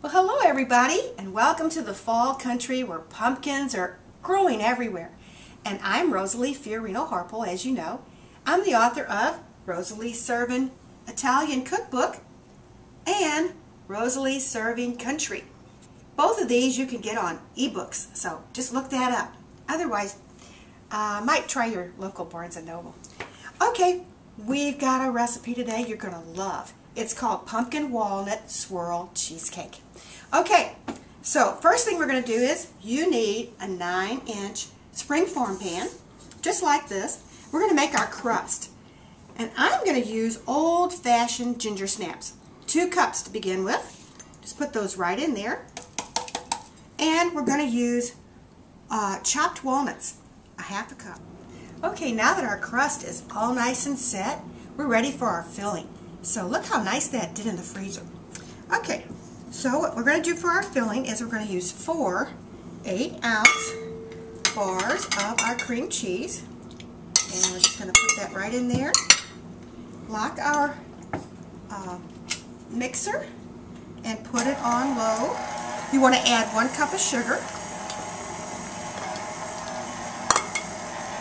Well, hello everybody, and welcome to the fall country where pumpkins are growing everywhere. And I'm Rosalie Fiorino Harpole, as you know. I'm the author of Rosalie Serving Italian Cookbook and Rosalie Serving Country. Both of these you can get on ebooks, so just look that up. Otherwise, might try your local Barnes & Noble. Okay, we've got a recipe today you're going to love. It's called Pumpkin Walnut Swirl Cheesecake. Okay, so first thing we're going to do is you need a 9-inch springform pan, just like this. We're going to make our crust. And I'm going to use old-fashioned ginger snaps. 2 cups to begin with. Just put those right in there. And we're going to use chopped walnuts, a 1/2 cup. Okay, now that our crust is all nice and set, we're ready for our filling. So look how nice that did in the freezer. Okay, so what we're going to do for our filling is we're going to use 4 8-ounce bars of our cream cheese. And we're just going to put that right in there. Lock our mixer and put it on low. You want to add 1 cup of sugar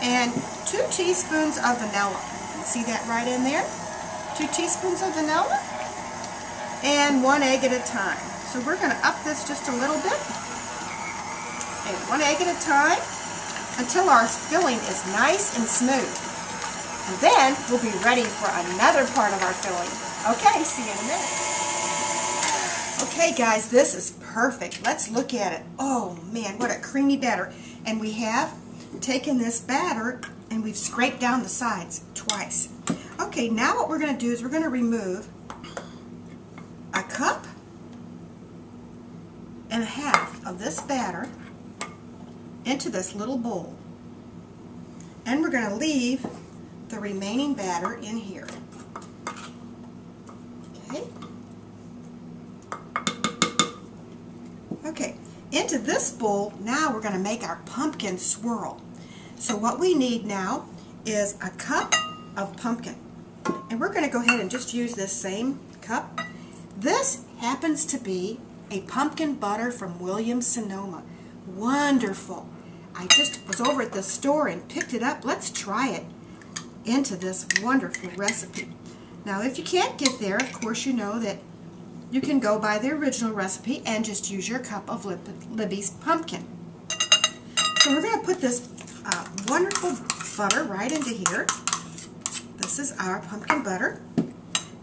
and 2 teaspoons of vanilla. You see that right in there? 2 teaspoons of vanilla and 1 egg at a time. So we're going to up this just a little bit. And 1 egg at a time until our filling is nice and smooth. And then we'll be ready for another part of our filling. Okay, see you in a minute. Okay guys, this is perfect. Let's look at it. Oh man, what a creamy batter. And we have taken this batter and we've scraped down the sides twice. Okay, now what we're going to do is we're going to remove 1.5 cups of this batter into this little bowl. And we're going to leave the remaining batter in here. Okay. Okay, into this bowl, now we're going to make our pumpkin swirl. So what we need now is 1 cup of pumpkin. And we're going to go ahead and just use this same cup. This happens to be a pumpkin butter from Williams-Sonoma. Wonderful. I just was over at the store and picked it up. Let's try it into this wonderful recipe. Now if you can't get there, of course you know that you can go by the original recipe and just use your cup of Libby's pumpkin. So we're going to put this wonderful butter right into here. This is our pumpkin butter.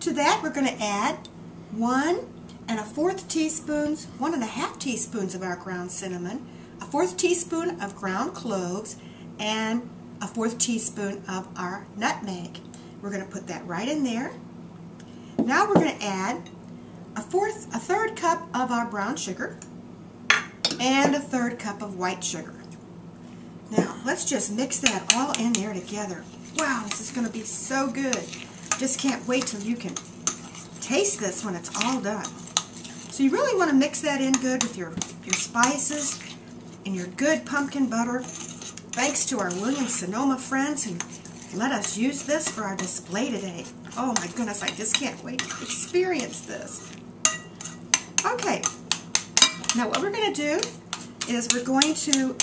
To that we're going to add 1 1/4 teaspoons, 1 1/2 teaspoons of our ground cinnamon, 1/4 teaspoon of ground cloves, and 1/4 teaspoon of our nutmeg. We're going to put that right in there. Now we're going to add a 1/3 cup of our brown sugar and a 1/3 cup of white sugar. Now let's just mix that all in there together. Wow, this is going to be so good. Just can't wait till you can taste this when it's all done. So you really want to mix that in good with your spices and your good pumpkin butter. Thanks to our Williams-Sonoma friends who let us use this for our display today. Oh my goodness, I just can't wait to experience this. Okay, now what we're going to do is we're going to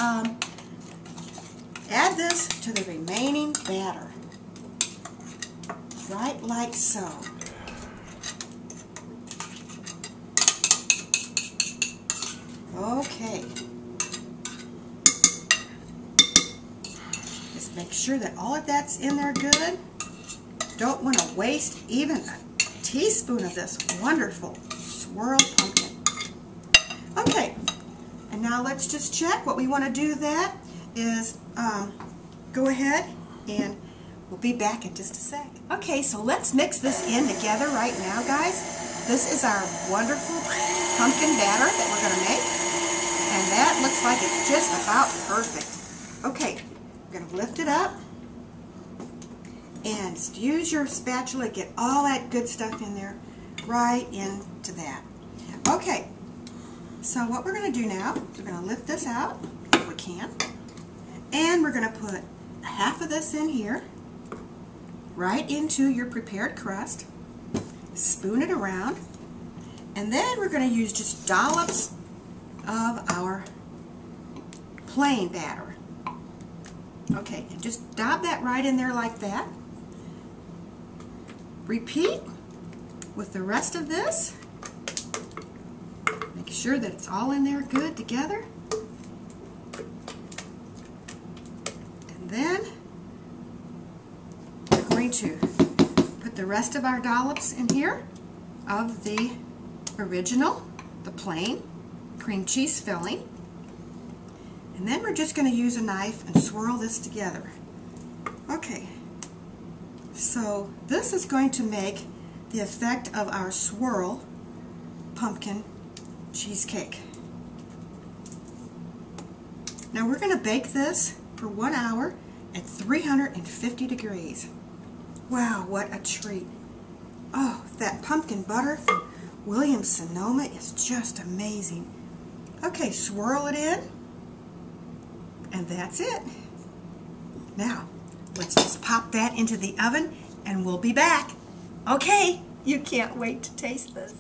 add this to the remaining batter, right like so. Okay. Just make sure that all of that's in there good. Don't want to waste even a teaspoon of this wonderful swirl pumpkin. Okay, and now let's just check. What we want to do that is go ahead and we'll be back in just a sec. Okay, so let's mix this in together right now, guys. This is our wonderful pumpkin batter that we're going to make. And that looks like it's just about perfect. Okay, we're going to lift it up and just use your spatula, get all that good stuff in there, right into that. Okay, so what we're going to do now is we're going to lift this out if we can. And we're going to put 1/2 of this in here, right into your prepared crust. Spoon it around. And then we're going to use just dollops of our plain batter. Okay, and just dab that right in there like that. Repeat with the rest of this. Make sure that it's all in there good together. And then we're going to put the rest of our dollops in here of the original, the plain cream cheese filling. And then we're just going to use a knife and swirl this together. Okay, so this is going to make the effect of our swirl pumpkin cheesecake. Now we're going to bake this for 1 hour at 350 degrees. Wow, what a treat. Oh, that pumpkin butter from Williams-Sonoma is just amazing. Okay, swirl it in. And that's it. Now, let's just pop that into the oven and we'll be back. Okay, you can't wait to taste this.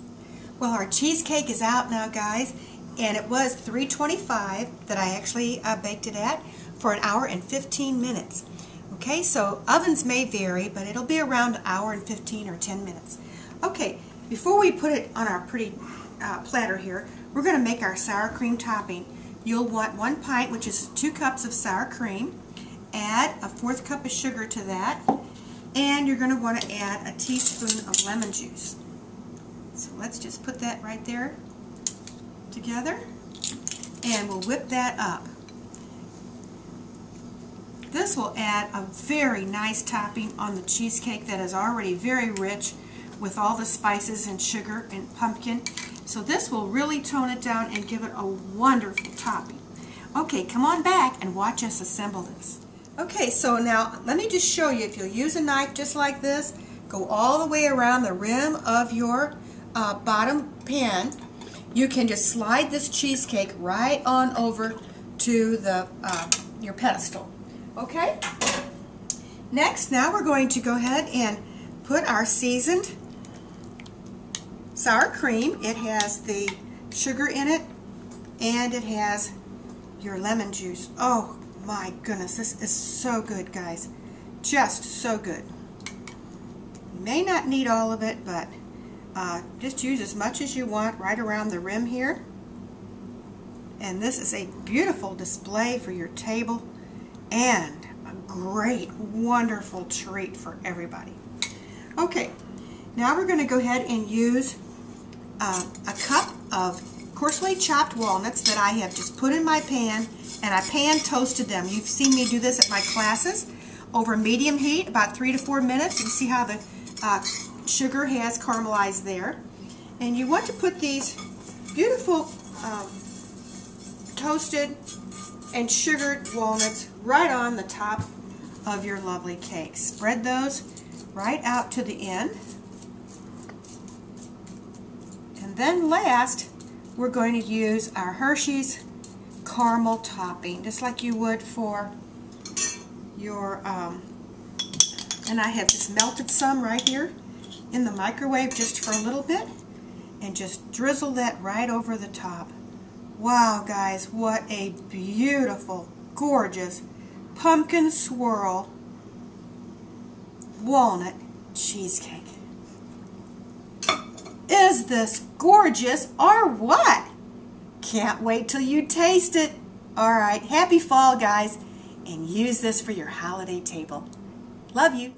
Well, our cheesecake is out now, guys, and it was 325 that I actually baked it at for 1 hour and 15 minutes. Okay, so ovens may vary, but it'll be around 1 hour and 15 or 10 minutes. Okay, before we put it on our pretty platter here, we're going to make our sour cream topping. You'll want 1 pint, which is 2 cups of sour cream. Add a 1/4 cup of sugar to that, and you're going to want to add a teaspoon of lemon juice. So let's just put that right there together, and we'll whip that up. This will add a very nice topping on the cheesecake that is already very rich with all the spices and sugar and pumpkin. So this will really tone it down and give it a wonderful topping. Okay, come on back and watch us assemble this. Okay, so now let me just show you. If you'll use a knife just like this, go all the way around the rim of your bottom pan. You can just slide this cheesecake right on over to the your pedestal. Okay? Next, now we're going to go ahead and put our seasoned sour cream. It has the sugar in it, and it has your lemon juice. Oh my goodness, this is so good, guys. Just so good. You may not need all of it, but just use as much as you want right around the rim here. And this is a beautiful display for your table and a great, wonderful treat for everybody. Okay, now we're going to go ahead and use a cup of coarsely chopped walnuts that I have just put in my pan, and I pan toasted them. You've seen me do this at my classes over medium heat, about 3 to 4 minutes. You see how the sugar has caramelized there. And you want to put these beautiful toasted and sugared walnuts right on the top of your lovely cake. Spread those right out to the end. And then last, we're going to use our Hershey's caramel topping, just like you would for your, and I have just melted some right here in the microwave just for a little bit, and just drizzle that right over the top. Wow, guys, what a beautiful, gorgeous pumpkin swirl walnut cheesecake. Is this gorgeous or what? Can't wait till you taste it. Alright, happy fall, guys, and use this for your holiday table. Love you.